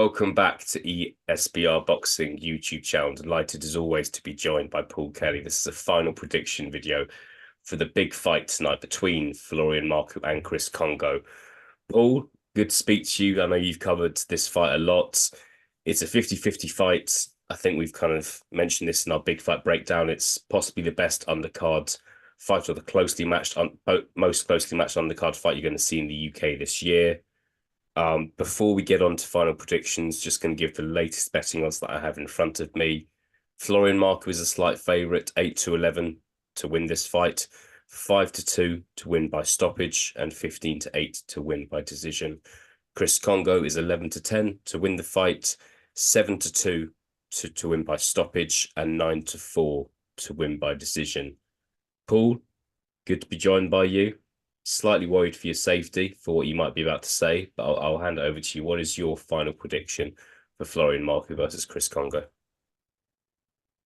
Welcome back to ESBR Boxing YouTube channel. Delighted as always to be joined by Paul Kelly. This is a final prediction video for the big fight tonight between Florian Marku and Chris Kongo. Paul, good to speak to you. I know you've covered this fight a lot. It's a 50-50 fight. I think we've kind of mentioned this in our big fight breakdown. It's possibly the best undercard fight, or the most closely matched undercard fight you're going to see in the UK this year. Before we get on to final predictions, just going to give the latest betting odds that I have in front of me. Florian Marku is a slight favourite, 8-11 to win this fight, 5-2 to win by stoppage, and 15-8 to win by decision. Chris Kongo is 11-10 to win the fight, 7-2 to win by stoppage, and 9-4 to win by decision. Paul, good to be joined by you. Slightly worried for your safety for what you might be about to say, but I'll hand it over to you. What is your final prediction for Florian Marku versus Chris Kongo?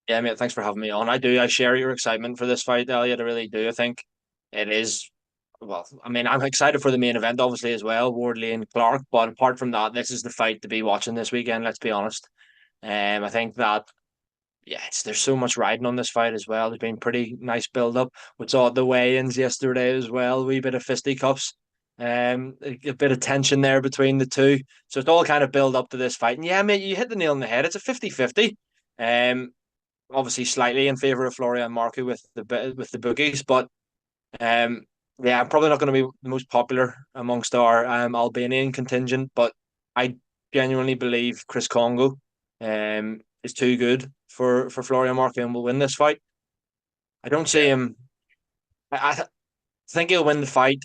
Yeah, mate, thanks for having me on. I share your excitement for this fight, Elliot. I really do. I think it is, well, I mean, I'm excited for the main event, obviously, as well, Wardley and Clark. But apart from that, this is the fight to be watching this weekend, let's be honest. I think that, yeah, there's so much riding on this fight as well. There's been pretty nice build up. We saw the weigh-ins yesterday as well, a wee bit of fisticuffs. A bit of tension there between the two. So it's all kind of build up to this fight. And yeah, mate, you hit the nail on the head. It's a 50-50. Um, Obviously slightly in favor of Florian Marku with the bookies, but um, yeah, I'm probably not going to be the most popular amongst our Albanian contingent, but I genuinely believe Chris Kongo is too good for Florian Marku and will win this fight. I don't see Yeah. him. I think he'll win the fight.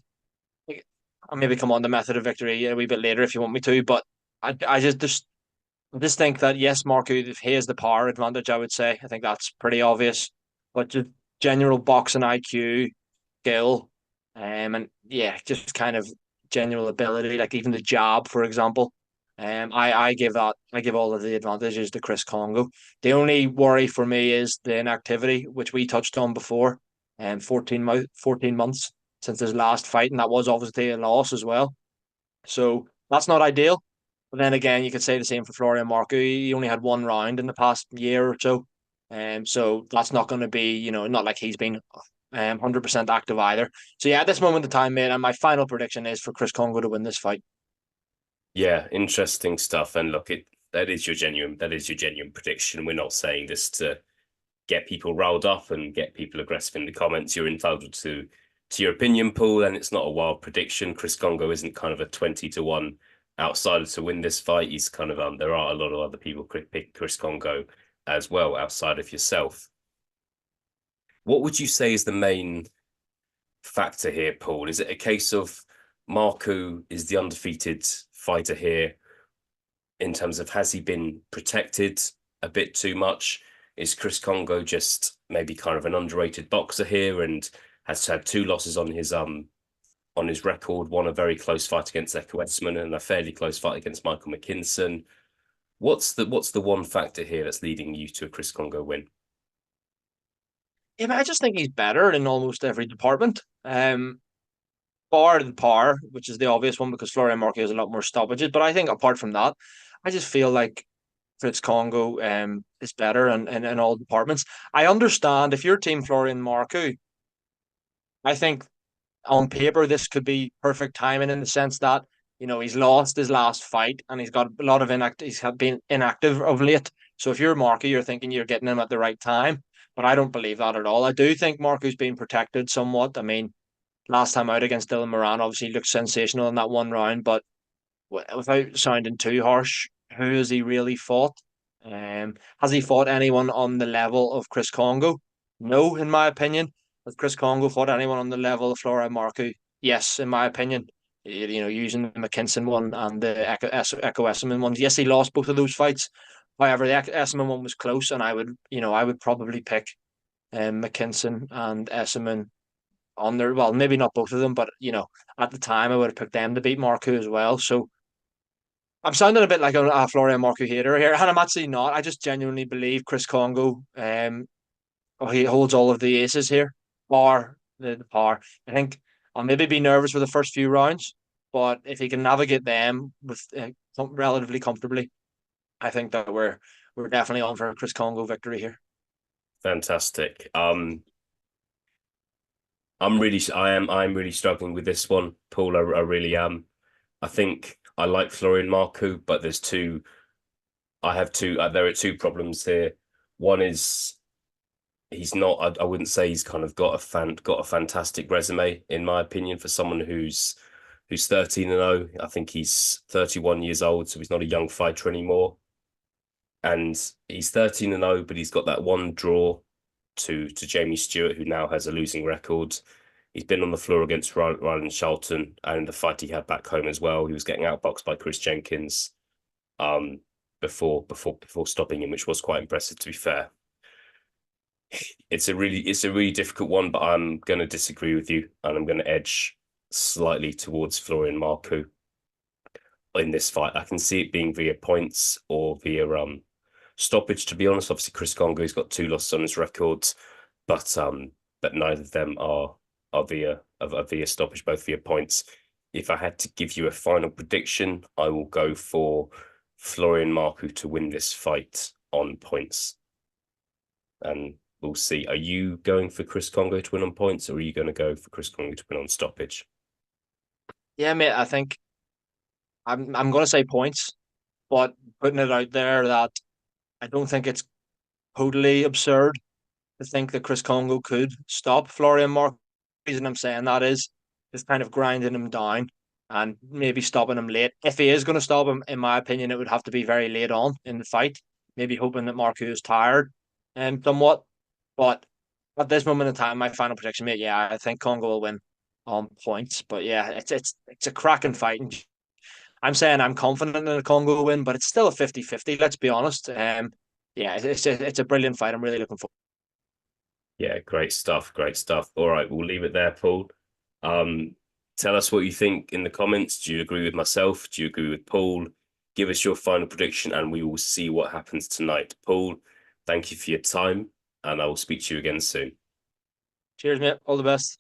I'll maybe come on the method of victory a wee bit later if you want me to, but I just think that yes, Marku, if he has the power advantage, I would say. I think that's pretty obvious. But just general boxing IQ, skill, and yeah, just kind of general ability, like even the jab, for example. I give all of the advantages to Chris Kongo. The only worry for me is the inactivity, which we touched on before, and 14 months since his last fight, and that was obviously a loss as well. So that's not ideal. But then again, you could say the same for Florian Marku. He only had one round in the past year or so. So that's not going to be, not like he's been 100% active either. So yeah, at this moment in time, mate, and my final prediction is for Chris Kongo to win this fight. Yeah, interesting stuff. And look, that is your genuine prediction. We're not saying this to get people riled up and get people aggressive in the comments. You're entitled to your opinion, Paul, and it's not a wild prediction. Chris Kongo isn't kind of a 20-1 outsider to win this fight. He's kind of there are a lot of other people pick Chris Kongo as well outside of yourself. What would you say is the main factor here, Paul? Is it a case of Marku is the undefeated fighter here in terms of, has he been protected a bit too much? Is Chris Kongo just maybe kind of an underrated boxer here and has had two losses on his record, won a very close fight against Echo Esman and a fairly close fight against Michael McKinson? What's the one factor here that's leading you to a Chris Kongo win? Yeah, but I just think he's better in almost every department. Bar the power, which is the obvious one because Florian Marku has a lot more stoppages. But I think apart from that, I just feel like Fritz Congo is better in all departments. I understand if you're team Florian Marku, I think on paper this could be perfect timing in the sense that he's lost his last fight and he's got a lot of he's been inactive of late. So if you're Marku, you're thinking you're getting him at the right time. But I don't believe that at all. I do think Marku's been protected somewhat. I mean, last time out against Dylan Moran, obviously he looked sensational in that one round, but without sounding too harsh, who has he really fought? Has he fought anyone on the level of Chris Kongo? No, in my opinion. Has Chris Kongo fought anyone on the level of Flora Marku? Yes, in my opinion. Using the McKinson one and the Echo Esserman ones. Yes, he lost both of those fights. However, the Esserman one was close, and I would probably pick McKinson and Esserman on their, well, maybe not both of them, but at the time I would have picked them to beat Marku as well. So I'm sounding a bit like a Florian Marku hater here, and I'm actually not. I just genuinely believe Chris Kongo, he holds all of the aces here, bar the power. I think I'll maybe be nervous for the first few rounds, but if he can navigate them with relatively comfortably, I think that we're definitely on for a Chris Congo victory here. Fantastic. I'm really struggling with this one, Paul. I really am. I think I like Florian Marku, but I have two. There are two problems here. One is he's not. I wouldn't say he's kind of got a fantastic resume in my opinion for someone who's 13-0. I think he's 31 years old, so he's not a young fighter anymore. And he's 13-0, but he's got that one draw to Jamie Stewart, who now has a losing record. He's been on the floor against Ryan Charlton, and the fight he had back home as well. He was getting outboxed by Chris Jenkins um, before stopping him, which was quite impressive, to be fair. It's a really difficult one, but I'm going to disagree with you, and I'm going to edge slightly towards Florian Marku in this fight. I can see it being via points or via stoppage. To be honest, obviously Chris Congo's got two losses on his records, but neither of them are via stoppage, both via points. If I had to give you a final prediction, I will go for Florian Marku to win this fight on points. And we'll see. Are you going for Chris Congo to win on points, or are you going to go for Chris Congo to win on stoppage? Yeah, mate. I think I'm going to say points, but putting it out there that I don't think it's totally absurd to think that Chris Congo could stop Florian Mark. The reason I'm saying that is kind of grinding him down and maybe stopping him late. If he is going to stop him, in my opinion, it would have to be very late on in the fight. Maybe hoping that Marku is tired and somewhat. But at this moment in time, my final prediction, mate, yeah, I think Congo will win on points. But yeah, it's a cracking fight. And I'm saying I'm confident in a Congo win, but it's still a 50-50, let's be honest. Yeah, it's a brilliant fight. I'm really looking forward. Yeah, great stuff. Great stuff. All right, we'll leave it there, Paul. Um, Tell us what you think in the comments. Do you agree with myself? Do you agree with Paul? Give us your final prediction and we will see what happens tonight. Paul, thank you for your time, and I will speak to you again soon. Cheers, mate. All the best.